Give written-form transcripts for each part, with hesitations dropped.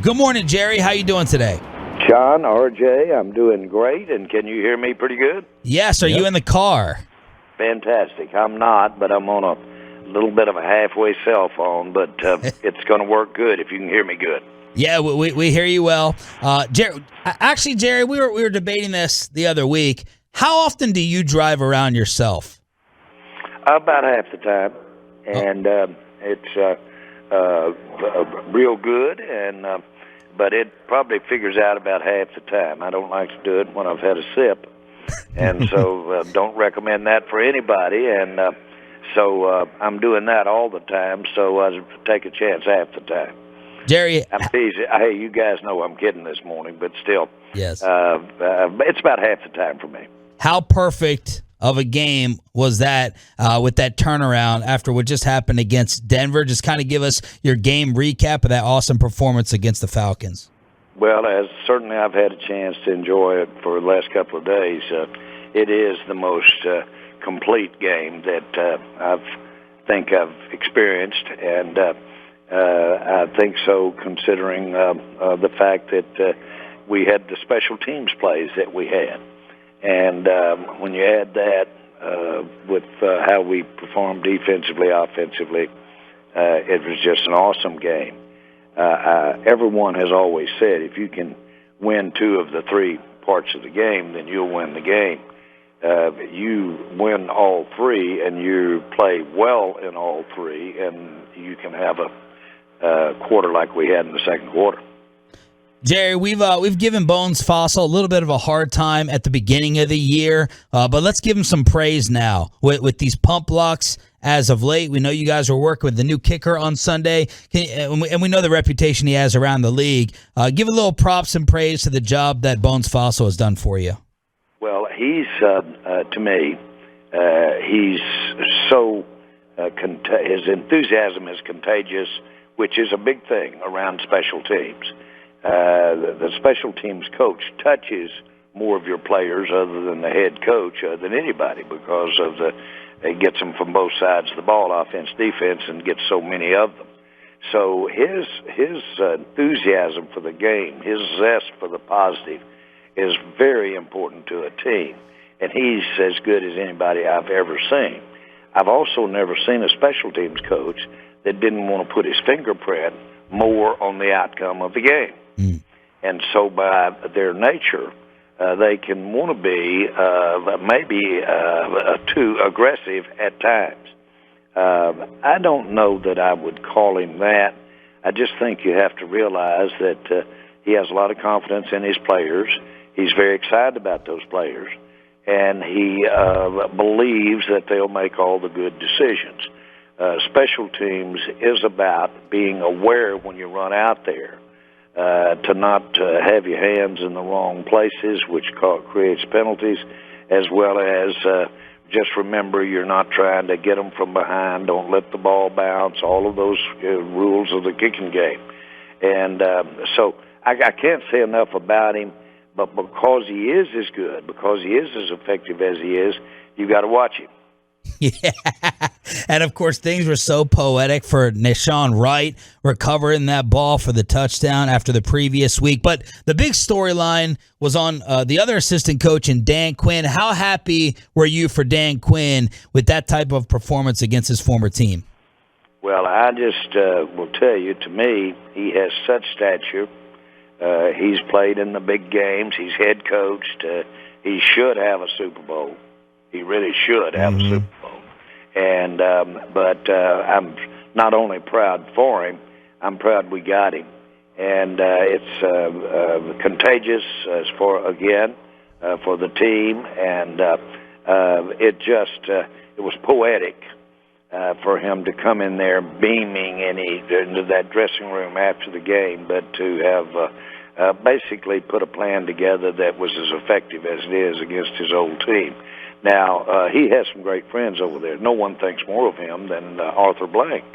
Good morning, Jerry. How you doing today? Sean, RJ, I'm doing great, and can you hear me pretty good? Yes. Are you in the car? Fantastic. I'm not, but I'm on a little bit of a halfway cell phone, but it's going to work good if you can hear me good. Yeah, we hear you well. Jerry, we were debating this the other week. How often do you drive around yourself? About half the time, and it's real good, and but it probably figures out about half the time. I don't like to do it when I've had a sip, and so don't recommend that for anybody, and so I'm doing that all the time, so I take a chance half the time. Jerry, I'm teasing. Hey, you guys know I'm kidding this morning, but still, yes, it's about half the time for me. how perfect of a game was that with that turnaround after what just happened against Denver? Just kind of give us your game recap of that awesome performance against the Falcons. Well, as certainly I've had a chance to enjoy it for the last couple of days. It is the most complete game that I think I've experienced, and I think so considering the fact that we had the special teams plays that we had. And when you add that with how we performed defensively, offensively, it was just an awesome game. Everyone has always said if you can win two of the three parts of the game, then you'll win the game. You win all three, and you play well in all three, and you can have a quarter like we had in the second quarter. Jerry, we've given Bones Fossil a little bit of a hard time at the beginning of the year, but let's give him some praise now with these pump blocks. As of late, we know you guys are working with the new kicker on Sunday, and we know the reputation he has around the league. Give a little props and praise to the job that Bones Fossil has done for you. Well, he's to me, he's so his enthusiasm is contagious, which is a big thing around special teams. The special teams coach touches more of your players other than the head coach than anybody because of he gets them from both sides of the ball, offense, defense, and gets so many of them. So his enthusiasm for the game, his zest for the positive, is very important to a team, and he's as good as anybody I've ever seen. I've also never seen a special teams coach that didn't want to put his fingerprint more on the outcome of the game. And so by their nature, they can want to be maybe too aggressive at times. I don't know that I would call him that. I just think you have to realize that he has a lot of confidence in his players. He's very excited about those players, and he believes that they'll make all the good decisions. Special teams is about being aware when you run out there to not have your hands in the wrong places, which creates penalties, as well as just remember you're not trying to get them from behind, don't let the ball bounce, all of those rules of the kicking game. And so I can't say enough about him, but because he is as good, because he is as effective as he is, you got to watch him. Yeah, and of course things were so poetic for Nashawn Wright recovering that ball for the touchdown after the previous week. But the big storyline was on the other assistant coach in Dan Quinn. How happy were you for Dan Quinn with that type of performance against his former team? Well, I just will tell you, to me, he has such stature. He's played in the big games. He's head coached. He should have a Super Bowl. He really should have a Super Bowl. And but I'm not only proud for him, I'm proud we got him. And it's contagious as for the team, and it was poetic for him to come in there beaming into that dressing room after the game, but to have basically put a plan together that was as effective as it is against his old team. Now, he has some great friends over there. No one thinks more of him than Arthur Blank,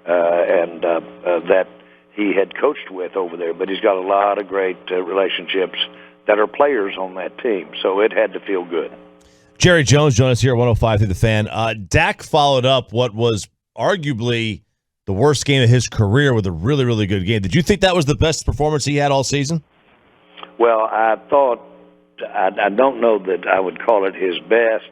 and that he had coached with over there. But he's got a lot of great relationships that are players on that team, so it had to feel good. Jerry Jones joined us here at 105 through the Fan. Dak followed up what was arguably the worst game of his career with a really, really good game. Did you think that was the best performance he had all season? Well, I thought, I don't know that I would call it his best,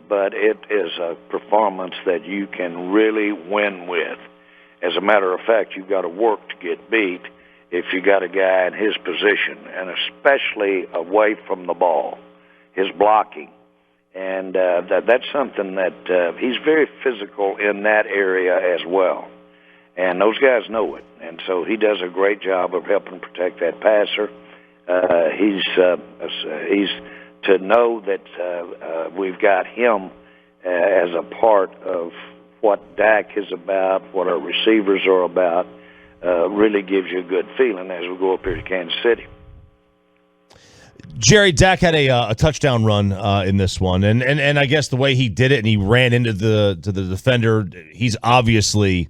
but it is a performance that you can really win with. As a matter of fact, you've got to work to get beat if you got a guy in his position, and especially away from the ball, his blocking. And that's something that he's very physical in that area as well. And those guys know it. And so he does a great job of helping protect that passer. He's to know that we've got him as a part of what Dak is about, what our receivers are about, really gives you a good feeling as we go up here to Kansas City. Jerry, Dak had a touchdown run in this one, and I guess the way he did it, and he ran into the defender, he's obviously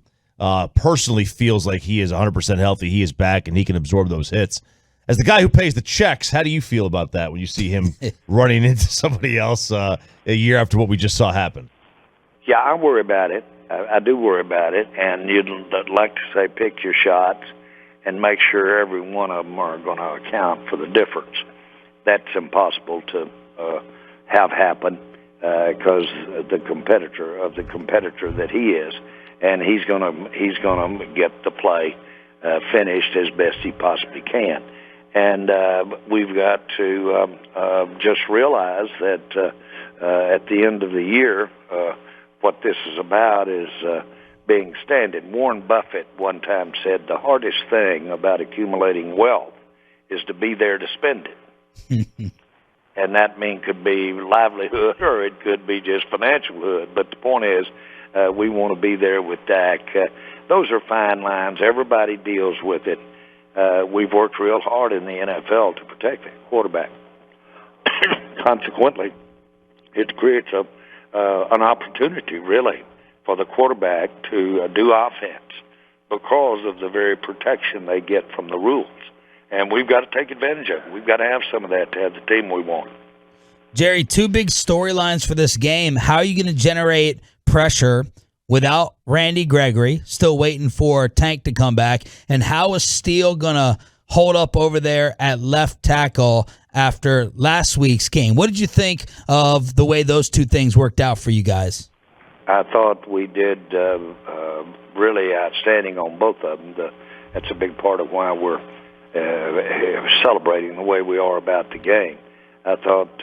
personally feels like he is 100% healthy. He is back, and he can absorb those hits. As the guy who pays the checks, how do you feel about that when you see him running into somebody else a year after what we just saw happen? Yeah, I worry about it. I do worry about it, and you'd like to say pick your shots and make sure every one of them are going to account for the difference. That's impossible to have happen because the competitor that he is, and he's gonna get the play finished as best he possibly can. And we've got to just realize that at the end of the year, what this is about is being standard. Warren Buffett one time said the hardest thing about accumulating wealth is to be there to spend it. And that could be livelihood or it could be just financial hood. But the point is, we want to be there with Dak. Those are fine lines. Everybody deals with it. We've worked real hard in the NFL to protect the quarterback. Consequently, it creates an opportunity, really, for the quarterback to do offense because of the very protection they get from the rules. And we've got to take advantage of it. We've got to have some of that to have the team we want. Jerry, two big storylines for this game. How are you going to generate pressure without Randy Gregory, still waiting for Tank to come back? And how is Steele going to hold up over there at left tackle after last week's game? What did you think of the way those two things worked out for you guys? I thought we did really outstanding on both of them. That's a big part of why we're celebrating the way we are about the game. I thought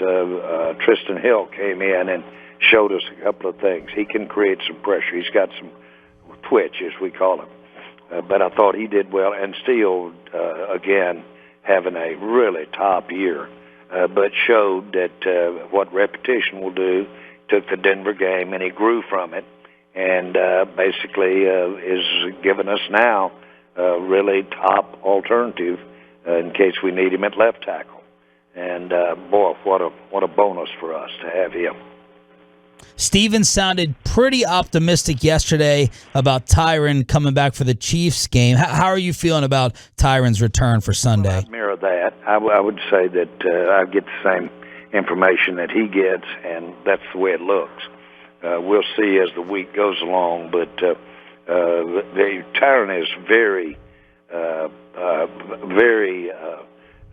Tristan Hill came in and showed us a couple of things. He can create some pressure. He's got some twitch, as we call him. But I thought he did well. And Steele, again, having a really top year, but showed that what repetition will do. Took the Denver game, and he grew from it, and basically is giving us now a really top alternative in case we need him at left tackle. And, boy, what a bonus for us to have him. Steven sounded pretty optimistic yesterday about Tyron coming back for the Chiefs game. How are you feeling about Tyron's return for Sunday? Well, I mirror that. I would say that I get the same information that he gets, and that's the way it looks. We'll see as the week goes along, but Tyron is very,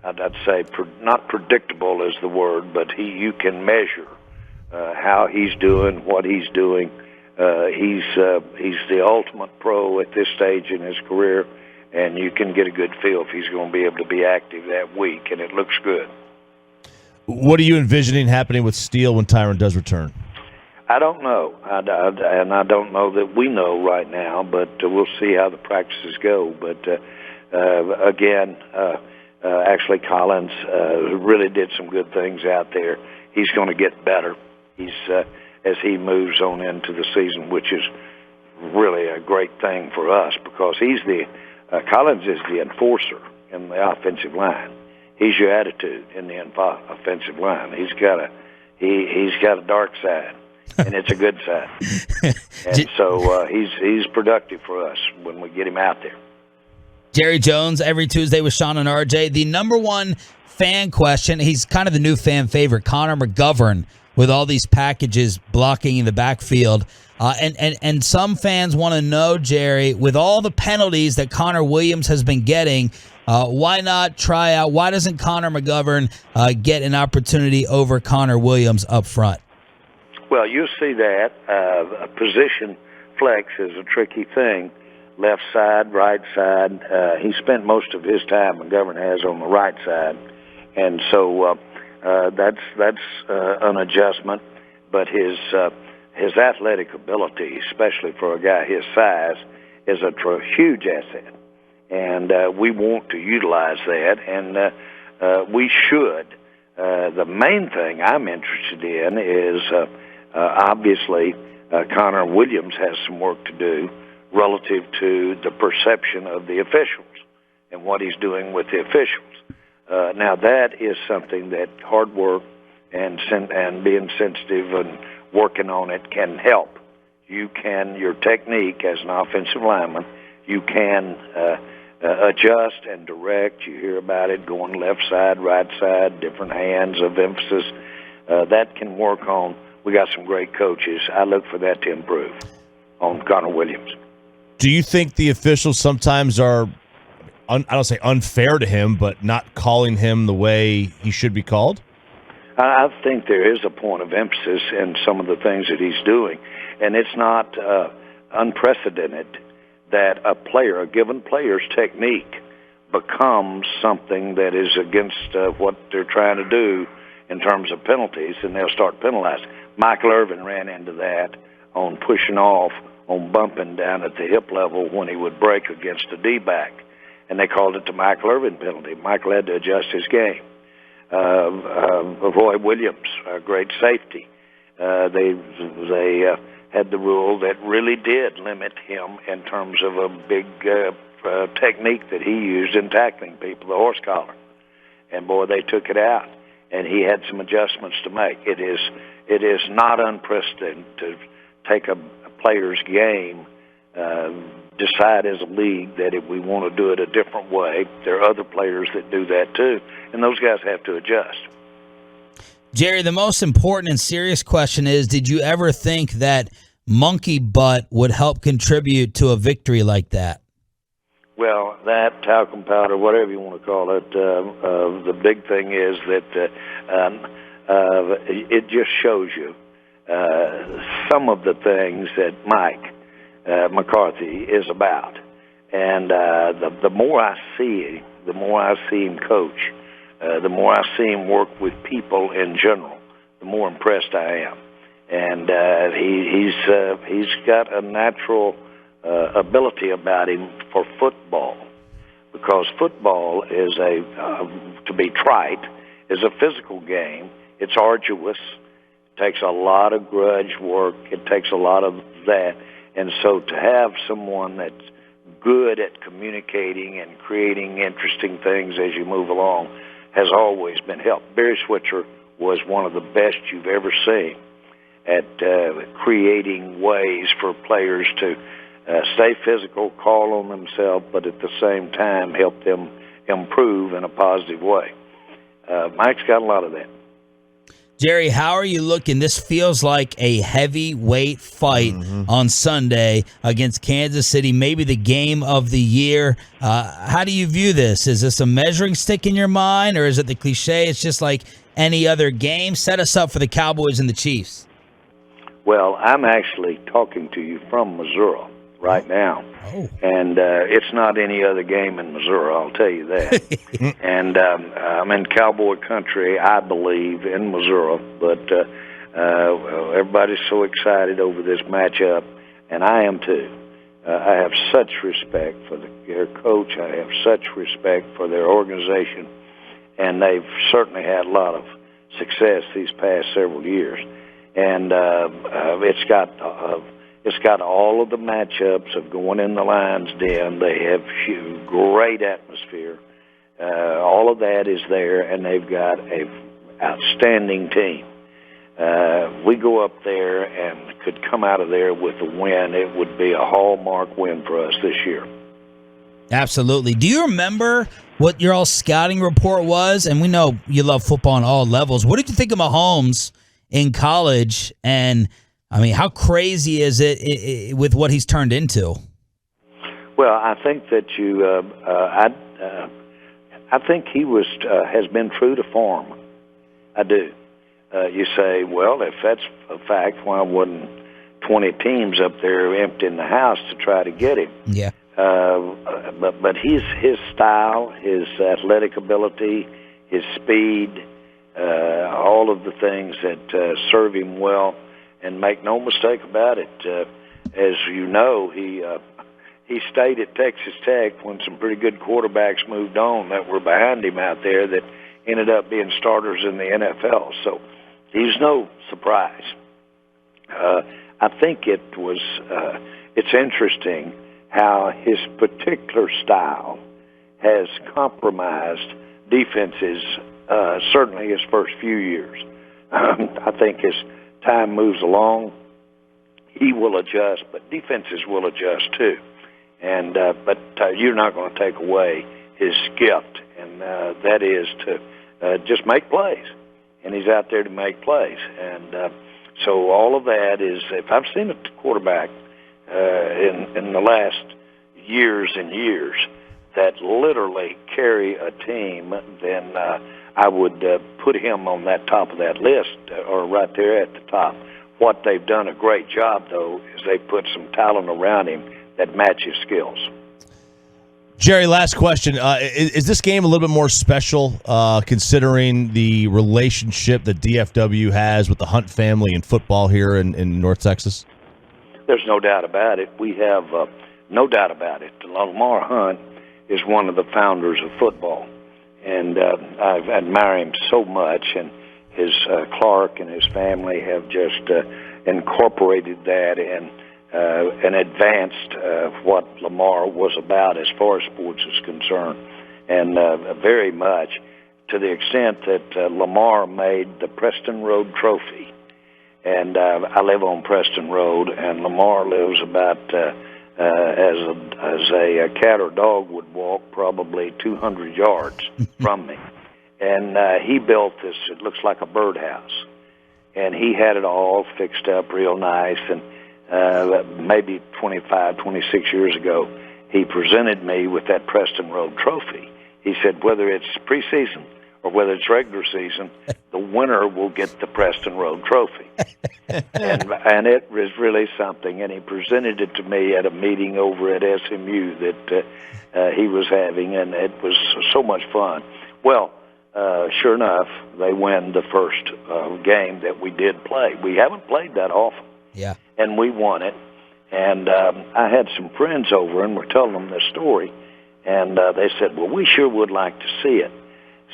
I'd say not predictable is the word, but you can measure how he's doing, what he's doing. He's the ultimate pro at this stage in his career, and you can get a good feel if he's going to be able to be active that week, and it looks good. What are you envisioning happening with Steele when Tyron does return? I don't know, and I don't know that we know right now, but we'll see how the practices go. But again, actually Collins really did some good things out there. He's going to get better. He's as he moves on into the season, which is really a great thing for us because he's Collins is the enforcer in the offensive line. He's your attitude in the offensive line. He's got a dark side, and it's a good side. And so he's productive for us when we get him out there. Jerry Jones, every Tuesday with Sean and RJ. The number one fan question, he's kind of the new fan favorite. Connor McGovern with all these packages blocking the backfield. And some fans want to know, Jerry, with all the penalties that Connor Williams has been getting, why not try out? Why doesn't Connor McGovern get an opportunity over Connor Williams up front? Well, you see that. A position flex is a tricky thing. Left side, right side. He spent most of his time, McGovern has, on the right side. And so that's an adjustment. But his athletic ability, especially for a guy his size, is a huge asset. And we want to utilize that, and we should. The main thing I'm interested in is obviously Connor Williams has some work to do relative to the perception of the officials and what he's doing with the officials. Now, that is something that hard work and being sensitive and working on it can help. Your technique as an offensive lineman, you can adjust and direct. You hear about it going left side, right side, different hands of emphasis. That can work on. We got some great coaches. I look for that to improve on Connor Williams. Do you think the officials sometimes are, I don't say unfair to him, but not calling him the way he should be called? I think there is a point of emphasis in some of the things that he's doing, and it's not unprecedented that a given player's technique becomes something that is against what they're trying to do in terms of penalties, and they'll start penalizing. Michael Irvin ran into that on pushing off, on bumping down at the hip level when he would break against a D-back, and they called it the Michael Irvin penalty. Michael had to adjust his game. Roy Williams, a great safety, they had the rule that really did limit him in terms of a big technique that he used in tackling people, the horse collar. And, boy, they took it out, and he had some adjustments to make. It is not unprecedented to take a player's game, decide as a league that if we want to do it a different way, there are other players that do that too, and those guys have to adjust. Jerry, the most important and serious question is, did you ever think that monkey butt would help contribute to a victory like that? Well, that, talcum powder, whatever you want to call it, the big thing is that it just shows you some of the things that Mike McCarthy is about. And the more I see him coach, the more I see him work with people in general, the more impressed I am. And he's got a natural ability about him for football, because football is to be trite, is a physical game. It's arduous. It takes a lot of grudge work. It takes a lot of that. And so to have someone that's good at communicating and creating interesting things as you move along has always been helped. Barry Switzer was one of the best you've ever seen at creating ways for players to stay physical, call on themselves, but at the same time help them improve in a positive way. Mike's got a lot of that. Jerry, how are you looking? This feels like a heavyweight fight on Sunday against Kansas City, maybe the game of the year. How do you view this? Is this a measuring stick in your mind, or is it the cliche, it's just like any other game? Set us up for the Cowboys and the Chiefs. Well, I'm actually talking to you from Missouri right now. Oh. And it's not any other game in Missouri, I'll tell you that. And I'm in cowboy country, I believe, in Missouri. But everybody's so excited over this matchup, and I am too. I have such respect for their coach. I have such respect for their organization. And they've certainly had a lot of success these past several years. And it's got all of the matchups of going in the Lions' Den. They have great atmosphere. All of that is there, and they've got an outstanding team. We go up there and could come out of there with a win. It would be a hallmark win for us this year. Absolutely. Do you remember what your all scouting report was? And we know you love football on all levels. What did you think of Mahomes in college. And, I mean, how crazy is it with what he's turned into? Well, I think that I think he has been true to form. I do. You say, well, if that's a fact, why wouldn't 20 teams up there emptying the house to try to get him? Yeah. But his style, his athletic ability, his speed, all of the things that serve him well, and make no mistake about it, as you know, he stayed at Texas Tech when some pretty good quarterbacks moved on that were behind him out there that ended up being starters in the NFL. So he's no surprise. I think it's interesting how his particular style has compromised defenses, certainly his first few years. I think as time moves along, he will adjust, but defenses will adjust too. And but you're not going to take away his gift, and that is to just make plays. And he's out there to make plays. And so all of that is, if I've seen a quarterback in the last years and years that literally carry a team, then I would put him on that top of that list, or right there at the top. What they've done a great job, though, is they put some talent around him that matches skills. Jerry, last question. Is this game a little bit more special considering the relationship that DFW has with the Hunt family in football here in North Texas? There's no doubt about it. We have no doubt about it. Lamar Hunt is one of the founders of football, and I admire him so much, and his Clark and his family have just incorporated that and advanced what Lamar was about as far as sports is concerned, and very much to the extent that Lamar made the Preston Road Trophy. And I live on Preston Road, and Lamar lives about as a cat or dog would walk, probably 200 yards from me. And he built this, it looks like a birdhouse, and he had it all fixed up real nice. And maybe 25, 26 years ago, he presented me with that Preston Road Trophy. He said, whether it's preseason or whether it's regular season, the winner will get the Preston Road Trophy. and it was really something. And he presented it to me at a meeting over at SMU that he was having, and it was so much fun. Well, sure enough, they win the first game that we did play. We haven't played that often. Yeah. And we won it. And I had some friends over, and we're telling them this story. And they said, well, we sure would like to see it.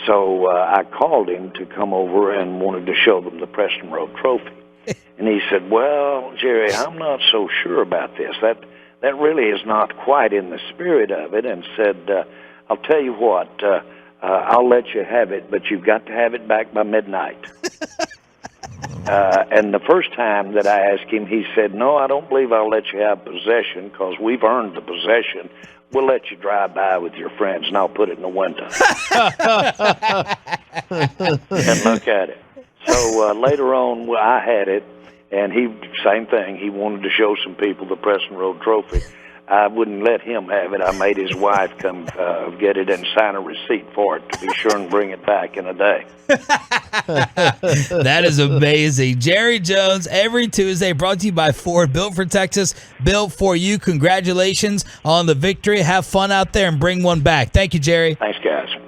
So I called him to come over and wanted to show them the Preston Road Trophy. And he said, well, Jerry, I'm not so sure about this. That really is not quite in the spirit of it. And said, I'll tell you what, I'll let you have it, but you've got to have it back by midnight. And the first time that I asked him, he said, no, I don't believe I'll let you have possession because we've earned the possession. We'll let you drive by with your friends, and I'll put it in the window. And look at it. So later on, I had it, and same thing. He wanted to show some people the Preston Road Trophy. I wouldn't let him have it. I made his wife come get it and sign a receipt for it to be sure and bring it back in a day. That is amazing. Jerry Jones, every Tuesday, brought to you by Ford. Built for Texas, built for you. Congratulations on the victory. Have fun out there and bring one back. Thank you, Jerry. Thanks, guys.